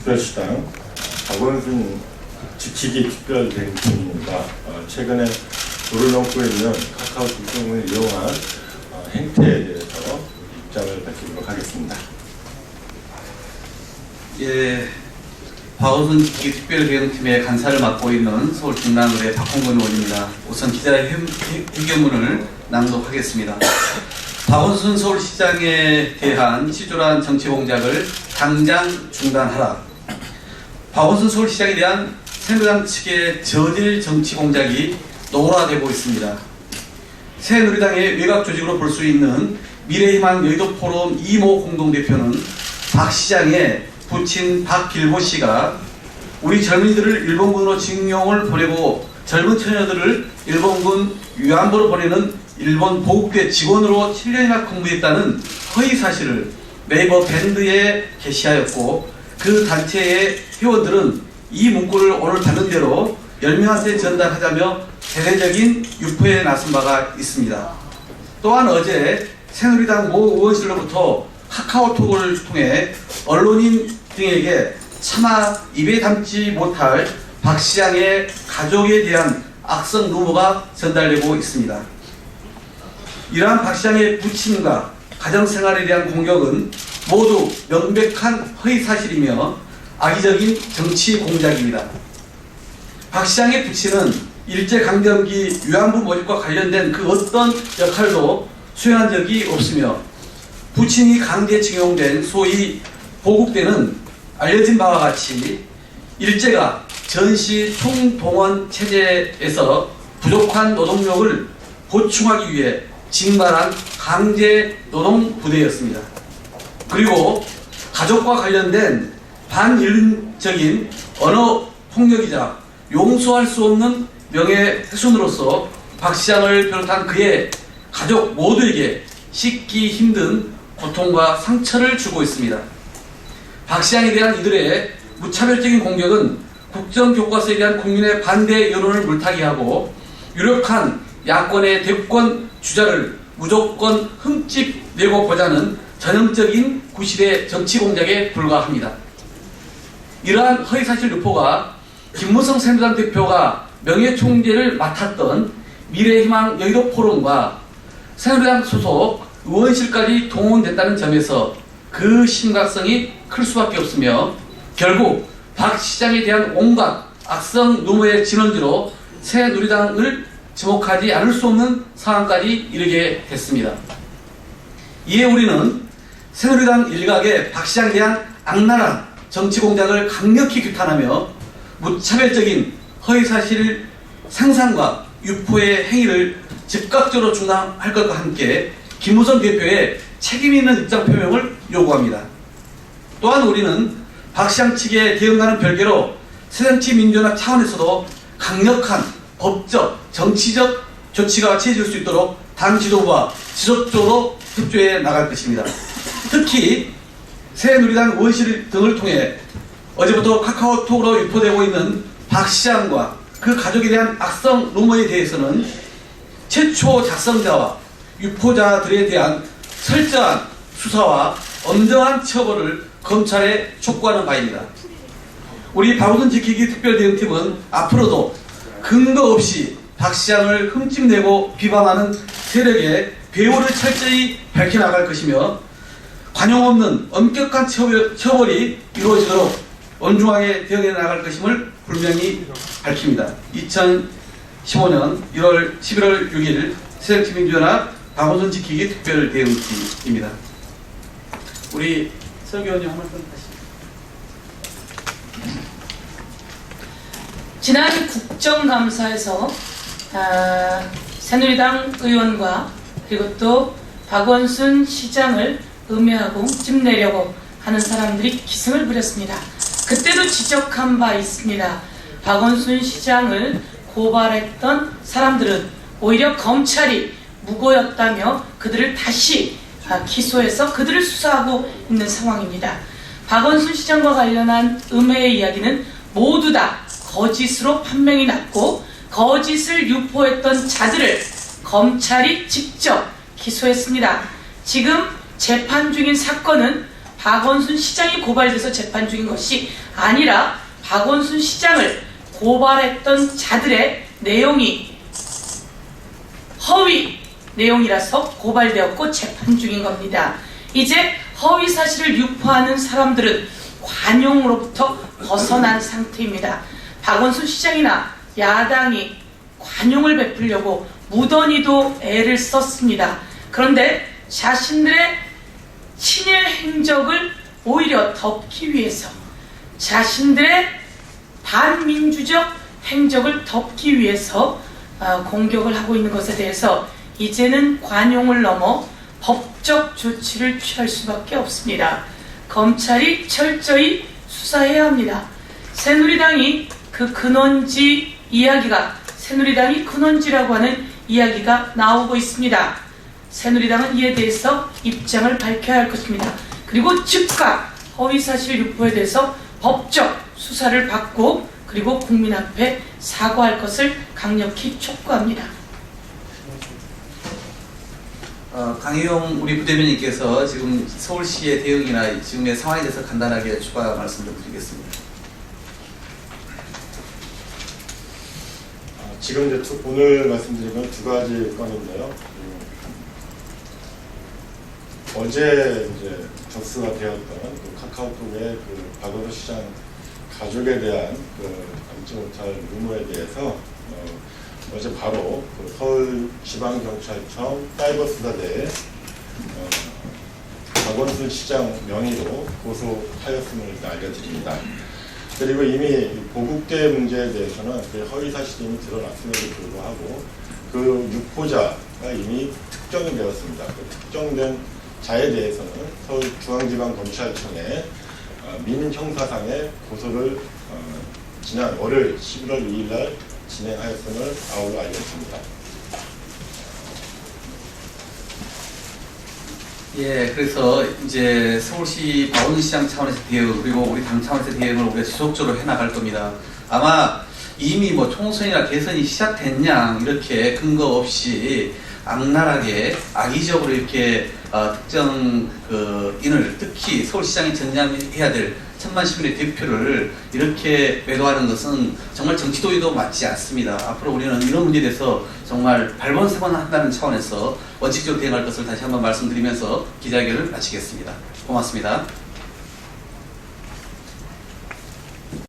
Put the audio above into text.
특별시당 박원순 지키기 특별대행팀과 최근에 불을 넘고 있는 카카오톡 등을 이용한 행태에 대해서 입장을 밝히도록 하겠습니다. 예, 박원순 지키기 특별대응팀의 간사를 맡고 있는 서울 중랑을의 박홍근 의원입니다. 우선 기자회견문을 낭독하겠습니다. 박원순 서울시장에 대한 치졸한 정치 공작을 당장 중단하라. 박원순 서울시장에 대한 새누리당 측의 저질 정치 공작이 노골화되고 있습니다. 새누리당의 외곽 조직으로 볼 수 있는 미래희망 여의도 포럼 이모 공동대표는 박 시장의 부친 박길보 씨가 우리 젊은이들을 일본군으로 징용을 보내고 젊은 처녀들을 일본군 위안부로 보내는 일본 보국대 직원으로 7년이나 근무했다는 허위 사실을 네이버 밴드에 게시하였고, 그 단체의 회원들은 이 문구를 오늘 받는 대로 10명한테 전달하자며 대대적인 유포에 나선 바가 있습니다. 또한 어제 새누리당 모 의원실로부터 카카오톡을 통해 언론인 등에게 차마 입에 담지 못할 박 시장의 가족에 대한 악성 루머가 전달되고 있습니다. 이러한 박 시장의 부친과 가정생활에 대한 공격은 모두 명백한 허위사실이며 악의적인 정치 공작입니다. 박 시장의 부친은 일제강점기 위안부 모집과 관련된 그 어떤 역할도 수행한 적이 없으며, 부친이 강제징용된 소위 보국대는 알려진 바와 같이 일제가 전시 총동원 체제에서 부족한 노동력을 보충하기 위해 징발한 강제 노동 부대였습니다. 그리고 가족과 관련된 반인륜적인 언어 폭력이자 용서할 수 없는 명예훼손으로서 박 시장을 비롯한 그의 가족 모두에게 씻기 힘든 고통과 상처를 주고 있습니다. 박 시장에 대한 이들의 무차별적인 공격은 국정교과서에 대한 국민의 반대 여론을 물타기하고 유력한 야권의 대권 주자를 무조건 흠집내고 보자는 전형적인 구실의 정치 공작에 불과합니다. 이러한 허위사실 유포가 김무성 새누리당 대표가 명예총재를 맡았던 미래희망 여의도 포럼과 새누리당 소속 의원실까지 동원됐다는 점에서 그 심각성이 클 수밖에 없으며, 결국 박 시장에 대한 온갖 악성 루머의 진원지로 새누리당을 지목하지 않을 수 없는 상황까지 이르게 됐습니다. 이에 우리는 새누리당 일각의 박 시장에 대한 악랄한 정치 공작을 강력히 규탄하며 무차별적인 허위사실 상상과 유포의 행위를 즉각적으로 중단할 것과 함께 김무성 대표의 책임있는 입장 표명을 요구합니다. 또한 우리는 박 시장 측의 대응과는 별개로 새정치민주연합 차원에서도 강력한 법적, 정치적 조치가 취해질 수 있도록 당 지도부와 지속적으로 협조해 나갈 것입니다. 특히 새누리당 의원실 등을 통해 어제부터 카카오톡으로 유포되고 있는 박 시장과 그 가족에 대한 악성 루머에 대해서는 최초 작성자와 유포자들에 대한 철저한 수사와 엄정한 처벌을 검찰에 촉구하는 바입니다. 우리 박원순 지키기 특별대응팀은 앞으로도 근거 없이 박 시장을 흠집내고 비방하는 세력의 배후를 철저히 밝혀나갈 것이며, 관용 없는 엄격한 처벌이 이루어지도록 엄중하게 대응해 나갈 것임을 분명히 밝힙니다. 2015년 11월 6일 새정치민주연합 박원순 지키기 특별대응팀입니다. 우리 석 의원님 한 말씀 하시죠. 지난 국정감사에서 새누리당 의원과 그리고 또 박원순 시장을 음해하고 찜내려고 하는 사람들이 기승을 부렸습니다. 그때도 지적한 바 있습니다. 박원순 시장을 고발했던 사람들은 오히려 검찰이 무고였다며 그들을 다시 기소해서 그들을 수사하고 있는 상황입니다. 박원순 시장과 관련한 음해의 이야기는 모두 다 거짓으로 판명이 났고, 거짓을 유포했던 자들을 검찰이 직접 기소했습니다. 지금 재판 중인 사건은 박원순 시장이 고발돼서 재판 중인 것이 아니라 박원순 시장을 고발했던 자들의 내용이 허위 내용이라서 고발되었고 재판 중인 겁니다. 이제 허위 사실을 유포하는 사람들은 관용으로부터 벗어난 상태입니다. 박원순 시장이나 야당이 관용을 베풀려고 무던히도 애를 썼습니다. 그런데 자신들의 친일 행적을 오히려 덮기 위해서, 자신들의 반민주적 행적을 덮기 위해서 공격을 하고 있는 것에 대해서 이제는 관용을 넘어 법적 조치를 취할 수밖에 없습니다. 검찰이 철저히 수사해야 합니다. 새누리당이 그 근원지 이야기가, 새누리당이 근원지라고 하는 이야기가 나오고 있습니다. 새누리당은 이에 대해서 입장을 밝혀야 할 것입니다. 그리고 즉각 허위사실 유포에 대해서 법적 수사를 받고 그리고 국민 앞에 사과할 것을 강력히 촉구합니다. 강희용 우리 부대변인께서 지금 서울시의 대응이나 지금의 상황에 대해서 간단하게 추가 말씀을 드리겠습니다. 지금 이제 오늘 말씀드린 건 두 가지 건인데요. 어제 이제 접수가 되었던 그 카카오톡의 그 박원순 시장 가족에 대한 그 감지 못할 루머에 대해서 어제 바로 그 서울지방경찰청 사이버수사대에 박원순 시장 명의로 고소하였음을 알려드립니다. 그리고 이미 보국대 문제에 대해서는 그 허위사실이 이미 드러났음에도 불구하고 그 유포자가 이미 특정이 되었습니다. 그 특정된 자에 대해서는 서울중앙지방검찰청에 민형사상의 고소를 지난 월요일 11월 2일 날 진행하였음을 아울러 알렸습니다. 예, 그래서 이제 서울시 박원순 시장 차원에서 대응, 그리고 우리 당 차원에서 대응을 우리가 지속적으로 해나갈 겁니다. 아마 이미 뭐 총선이나 대선이 시작됐냐 이렇게 근거 없이 악랄하게 악의적으로 이렇게 특정 인을, 특히 서울시장이 전념해야 될 천만 시민의 대표를 이렇게 매도하는 것은 정말 정치도의도 맞지 않습니다. 앞으로 우리는 이런 문제에 대해서 정말 발본색원한다는 차원에서 원칙적으로 대응할 것을 다시 한번 말씀드리면서 기자회견을 마치겠습니다. 고맙습니다.